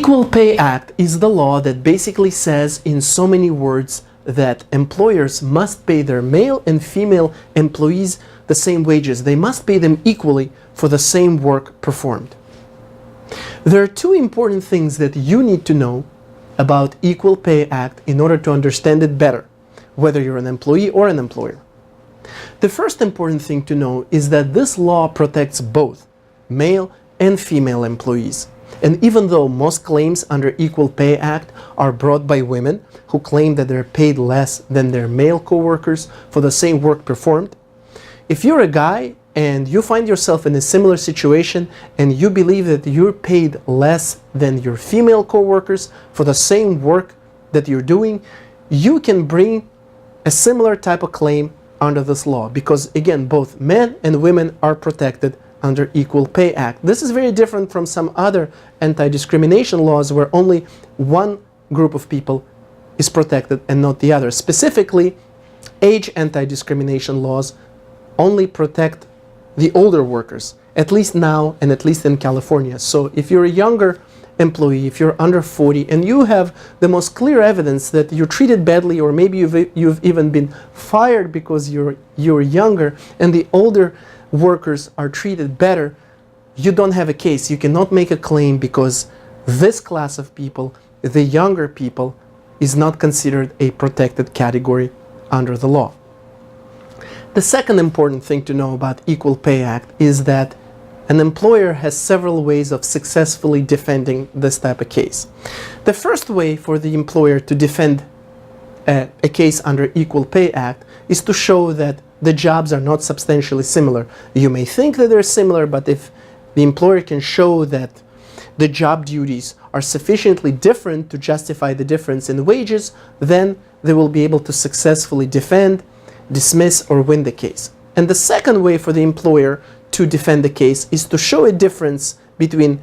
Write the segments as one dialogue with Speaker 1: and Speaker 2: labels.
Speaker 1: Equal Pay Act is the law that basically says in so many words that employers must pay their male and female employees the same wages. They must pay them equally for the same work performed. There are two important things that you need to know about Equal Pay Act in order to understand it better, whether you're an employee or an employer. The first important thing to know is that this law protects both male and female employees. And even though most claims under Equal Pay Act are brought by women who claim that they're paid less than their male coworkers for the same work performed, if you're a guy and you find yourself in a similar situation and you believe that you're paid less than your female coworkers for the same work that you're doing, you can bring a similar type of claim under this law because, again, both men and women are protected under Equal Pay Act. This is very different from some other anti-discrimination laws where only one group of people is protected and not the other. Specifically, age anti-discrimination laws only protect the older workers, at least now and at least in California. So if you're a younger employee, if you're under 40 and you have the most clear evidence that you're treated badly or maybe you've even been fired because you're younger and the older workers are treated better, you don't have a case. You cannot make a claim because this class of people, the younger people, is not considered a protected category under the law. The second important thing to know about Equal Pay Act is that an employer has several ways of successfully defending this type of case. The first way for the employer to defend a case under Equal Pay Act is to show that the jobs are not substantially similar. You may think that they're similar, but if the employer can show that the job duties are sufficiently different to justify the difference in wages, then they will be able to successfully defend, dismiss, or win the case. And the second way for the employer to defend the case is to show a difference between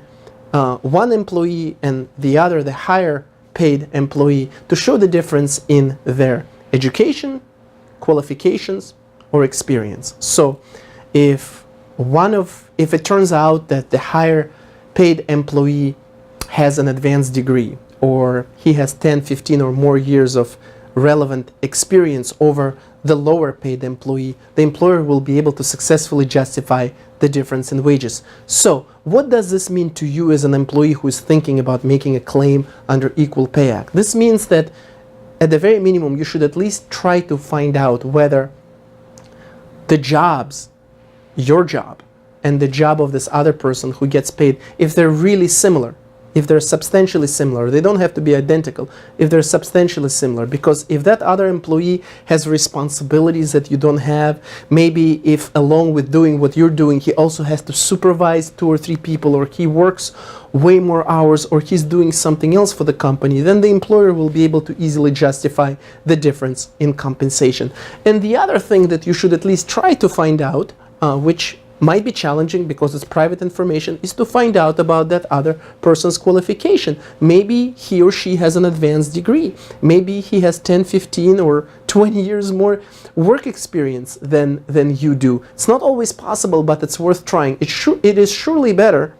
Speaker 1: one employee and the other, the higher paid employee, to show the difference in their education, qualifications, or experience. So if it turns out that the higher paid employee has an advanced degree or he has 10, 15 or more years of relevant experience over the lower paid employee, the employer will be able to successfully justify the difference in wages. So what does this mean to you as an employee who is thinking about making a claim under Equal Pay Act? This means that at the very minimum you should at least try to find out whether the jobs, your job, and the job of this other person who gets paid, if they're really similar, if they're substantially similar. They don't have to be identical, if they're substantially similar. Because if that other employee has responsibilities that you don't have, maybe if along with doing what you're doing, he also has to supervise 2 or 3 people, or he works way more hours, or he's doing something else for the company, then the employer will be able to easily justify the difference in compensation. And the other thing that you should at least try to find out, which might be challenging because it's private information, is to find out about that other person's qualification. Maybe he or she has an advanced degree. Maybe he has 10, 15 or 20 years more work experience than you do. It's not always possible, but it's worth trying. It is surely better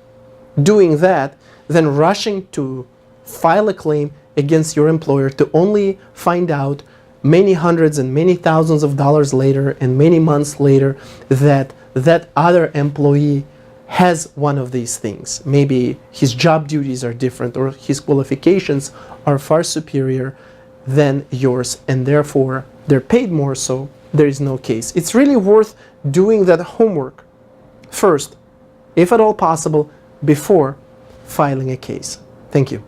Speaker 1: doing that than rushing to file a claim against your employer to only find out many hundreds and many thousands of dollars later and many months later that that other employee has one of these things. Maybe his job duties are different or his qualifications are far superior than yours and therefore they're paid more, so there is no case. It's really worth doing that homework first, if at all possible, before filing a case. Thank you.